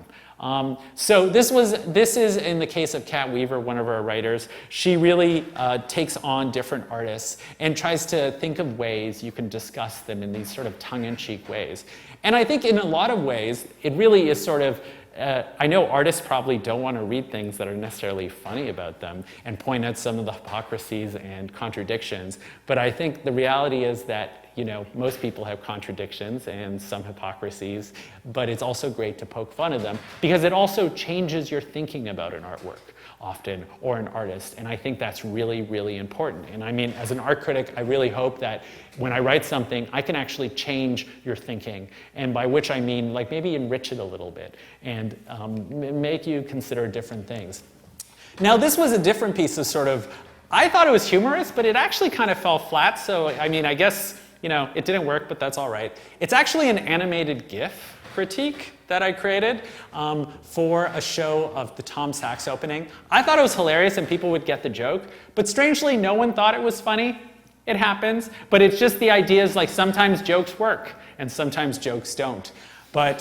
So this is in the case of Kat Weaver, one of our writers. She really takes on different artists and tries to think of ways you can discuss them in these sort of tongue-in-cheek ways. And I think in a lot of ways, it really is sort of, I know artists probably don't want to read things that are necessarily funny about them and point out some of the hypocrisies and contradictions, but I think the reality is that you know, most people have contradictions and some hypocrisies, but it's also great to poke fun of them because it also changes your thinking about an artwork often or an artist, and I think that's really, really important. And I mean, as an art critic, I really hope that when I write something, I can actually change your thinking, and by which I mean like maybe enrich it a little bit and make you consider different things. Now, this was a different piece of sort of, I thought it was humorous, but it actually kind of fell flat, so I mean, I guess, you know, it didn't work, but that's all right. It's actually an animated GIF critique that I created for a show of the Tom Sachs opening. I thought it was hilarious and people would get the joke, but strangely, no one thought it was funny. It happens, but it's just the idea is like sometimes jokes work and sometimes jokes don't. But,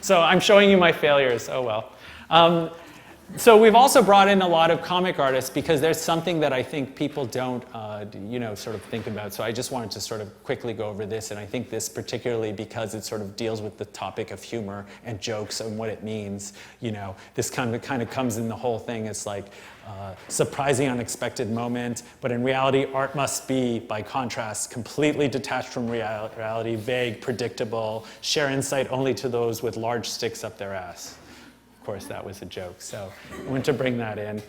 so I'm showing you my failures, oh well. So we've also brought in a lot of comic artists because there's something that I think people don't, you know, sort of think about. So I just wanted to sort of quickly go over this, and I think this particularly because it sort of deals with the topic of humor and jokes and what it means. You know, this kind of comes in the whole thing. It's like surprising, unexpected moment, but in reality, art must be, by contrast, completely detached from reality, vague, predictable, share insight only to those with large sticks up their ass. Of course, that was a joke, so I wanted to bring that in.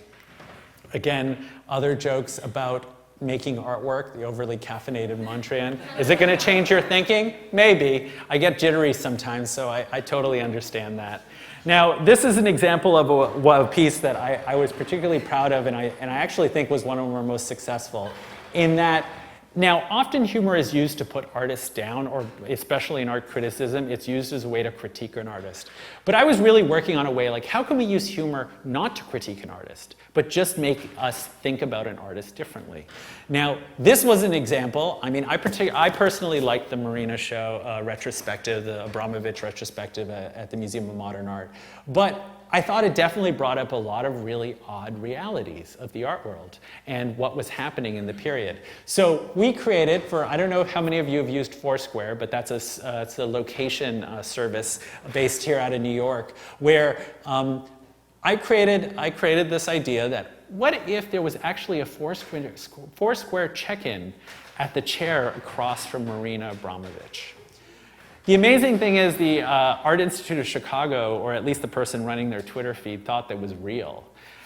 Again, other jokes about making artwork, the overly caffeinated Mondrian. Is it going to change your thinking? Maybe. I get jittery sometimes, so I totally understand that. Now, this is an example of a piece that I was particularly proud of, and I actually think was one of our most successful, in that now, often humor is used to put artists down, or especially in art criticism, it's used as a way to critique an artist. But I was really working on a way, like, how can we use humor not to critique an artist, but just make us think about an artist differently? Now, this was an example. I mean, I personally liked the Marina show retrospective, the Abramovich retrospective at the Museum of Modern Art. But I thought it definitely brought up a lot of really odd realities of the art world and what was happening in the period. So we created, I don't know how many of you have used Foursquare, but that's it's a location service based here out of New York, where I created this idea that what if there was actually a Foursquare check-in at the chair across from Marina Abramovich? The amazing thing is the Art Institute of Chicago, or at least the person running their Twitter feed, thought that was real.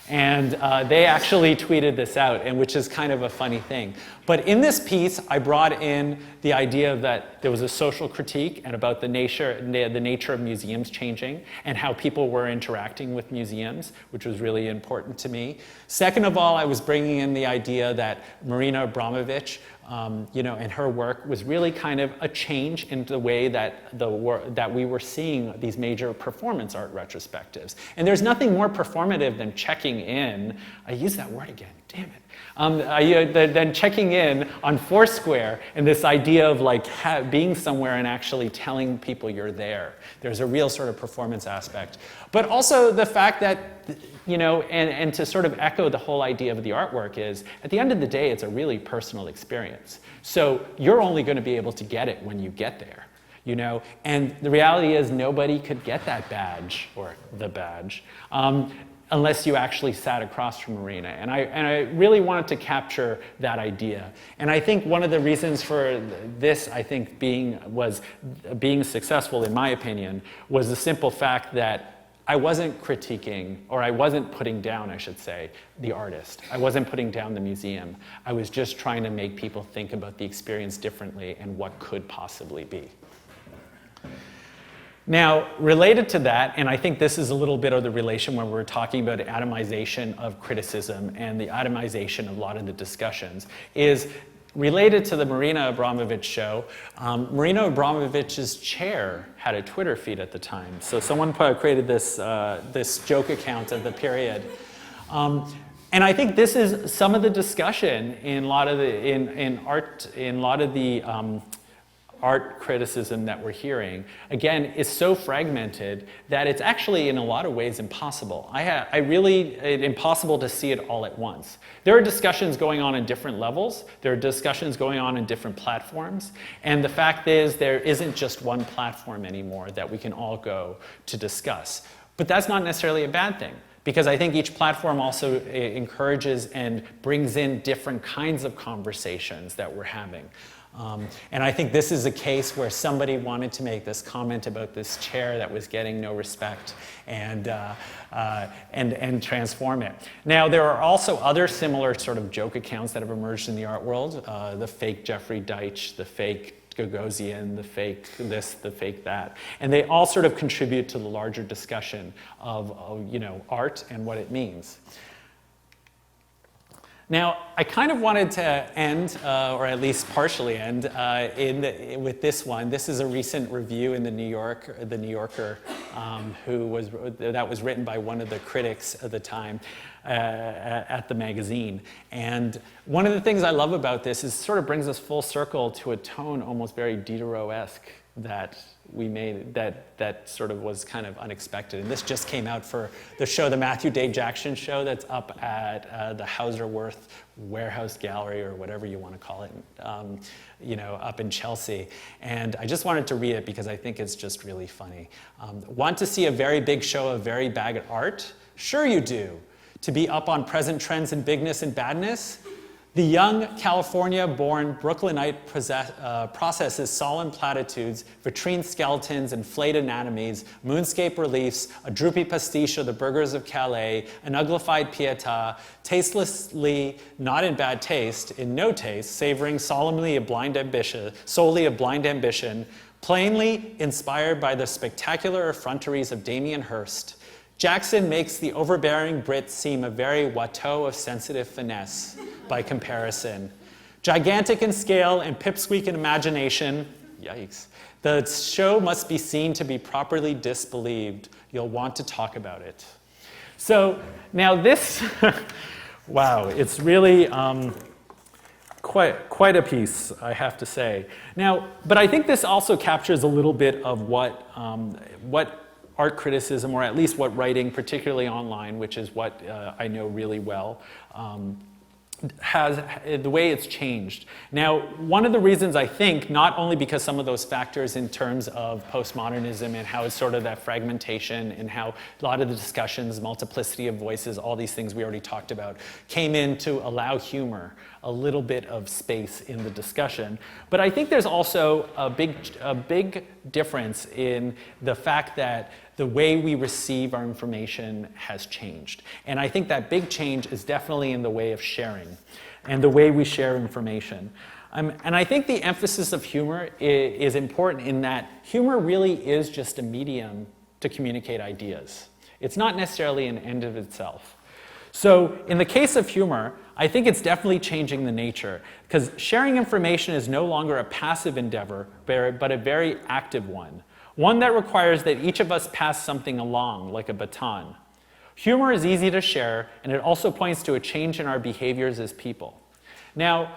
And they actually tweeted this out, and which is kind of a funny thing. But in this piece, I brought in the idea that there was a social critique and about the nature of museums changing and how people were interacting with museums, which was really important to me. Second of all, I was bringing in the idea that Marina Abramovich, and her work was really kind of a change in the way that that we were seeing these major performance art retrospectives. And there's nothing more performative than checking in. I use that word again, damn it. Than checking in on Foursquare and this idea of like being somewhere and actually telling people you're there. There's a real sort of performance aspect. But also the fact that, and to sort of echo the whole idea of the artwork is, at the end of the day, it's a really personal experience. So you're only going to be able to get it when you get there. And the reality is nobody could get that badge, or the badge, unless you actually sat across from Marina. And I really wanted to capture that idea. And I think one of the reasons for this, I think, being successful, in my opinion, was the simple fact that I wasn't critiquing, or I wasn't putting down, I should say, the artist. I wasn't putting down the museum. I was just trying to make people think about the experience differently and what could possibly be. Now, related to that, and I think this is a little bit of the relation when we're talking about atomization of criticism and the atomization of a lot of the discussions, is related to the Marina Abramovich show. Marina Abramovich's chair had a Twitter feed at the time. So someone created this joke account of the period. And I think this is some of the discussion in a lot of the art criticism that we're hearing, again, is so fragmented that it's actually in a lot of ways impossible. It's impossible to see it all at once. There are discussions going on in different levels. There are discussions going on in different platforms. And the fact is there isn't just one platform anymore that we can all go to discuss. But that's not necessarily a bad thing, because I think each platform also encourages and brings in different kinds of conversations that we're having. And I think this is a case where somebody wanted to make this comment about this chair that was getting no respect and transform it. Now, there are also other similar sort of joke accounts that have emerged in the art world. The fake Jeffrey Deitch, the fake Gagosian, the fake this, the fake that. And they all sort of contribute to the larger discussion of art and what it means. Now, I kind of wanted to end, or at least partially end, with this one. This is a recent review in the New Yorker, that was written by one of the critics at the time at the magazine. And one of the things I love about this is it sort of brings us full circle to a tone almost very Diderot-esque that we made, that sort of was kind of unexpected. And this just came out for the show, the Matthew Day Jackson show, that's up at the Hauserworth Warehouse Gallery, or whatever you want to call it, up in Chelsea. And I just wanted to read it because I think it's just really funny. Want to see a very big show of very bad art? Sure you do. To be up on present trends in bigness and badness? The young California-born Brooklynite processes solemn platitudes, vitrine skeletons, inflated anatomies, moonscape reliefs, a droopy pastiche of the burghers of Calais, an uglified pietà, tastelessly, not in bad taste, in no taste, savoring solemnly of blind ambition, solely of blind ambition, plainly inspired by the spectacular effronteries of Damien Hurst. Jackson makes the overbearing Brit seem a very Watteau of sensitive finesse by comparison. Gigantic in scale and pipsqueak in imagination, yikes. The show must be seen to be properly disbelieved. You'll want to talk about it. So now this, wow, it's really quite a piece, I have to say. Now, but I think this also captures a little bit of what art criticism, or at least what writing, particularly online, which is what I know really well, has the way it's changed. Now, one of the reasons I think, not only because some of those factors in terms of postmodernism and how it's sort of that fragmentation and how a lot of the discussions, multiplicity of voices, all these things we already talked about, came in to allow humor a little bit of space in the discussion. But I think there's also a big difference in the fact that the way we receive our information has changed. And I think that big change is definitely in the way of sharing and the way we share information. And I think the emphasis of humor is important in that humor really is just a medium to communicate ideas. It's not necessarily an end of itself. So in the case of humor, I think it's definitely changing the nature, because sharing information is no longer a passive endeavor, but a very active one. One that requires that each of us pass something along, like a baton. Humor is easy to share, and it also points to a change in our behaviors as people. Now,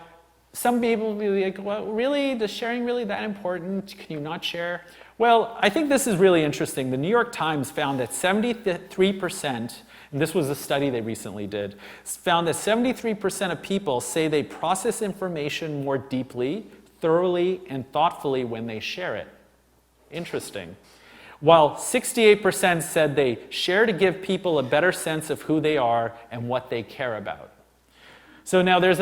some people will be like, well, really? Is sharing really that important? Can you not share? Well, I think this is really interesting. The New York Times found that 73%, and this was a study they recently did, found that 73% of people say they process information more deeply, thoroughly, and thoughtfully when they share it. Interesting. While 68% said they share to give people a better sense of who they are and what they care about. So now there's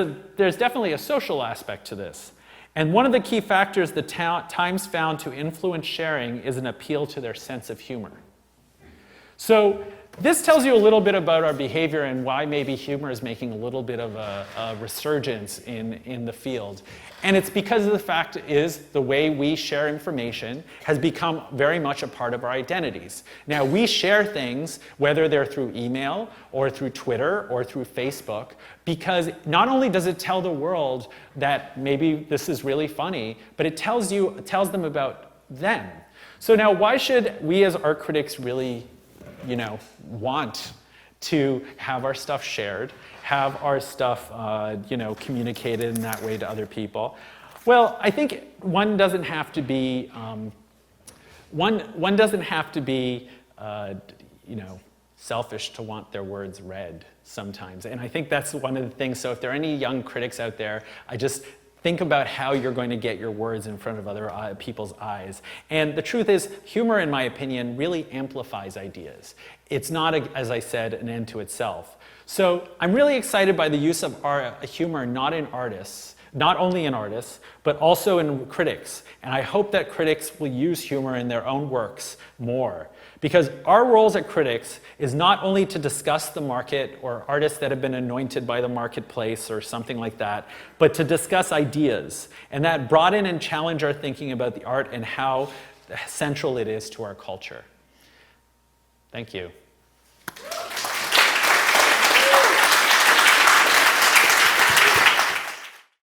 definitely a social aspect to this. And one of the key factors the Times found to influence sharing is an appeal to their sense of humor. So this tells you a little bit about our behavior and why maybe humor is making a little bit of a resurgence in the field. And it's because of the fact is the way we share information has become very much a part of our identities. Now, we share things, whether they're through email or through Twitter or through Facebook, because not only does it tell the world that maybe this is really funny, but it tells them about them. So now, why should we as art critics really want to have our stuff shared, have our stuff, communicated in that way to other people? Well, I think one doesn't have to be, selfish to want their words read sometimes. And I think that's one of the things. So if there are any young critics out there, I just think about how you're going to get your words in front of other people's eyes. And the truth is, humor, in my opinion, really amplifies ideas. It's not, as I said, an end to itself. So I'm really excited by the use of humor not only in artists, but also in critics. And I hope that critics will use humor in their own works more. Because our roles as critics is not only to discuss the market or artists that have been anointed by the marketplace or something like that, but to discuss ideas. And that broaden and challenge our thinking about the art and how central it is to our culture. Thank you.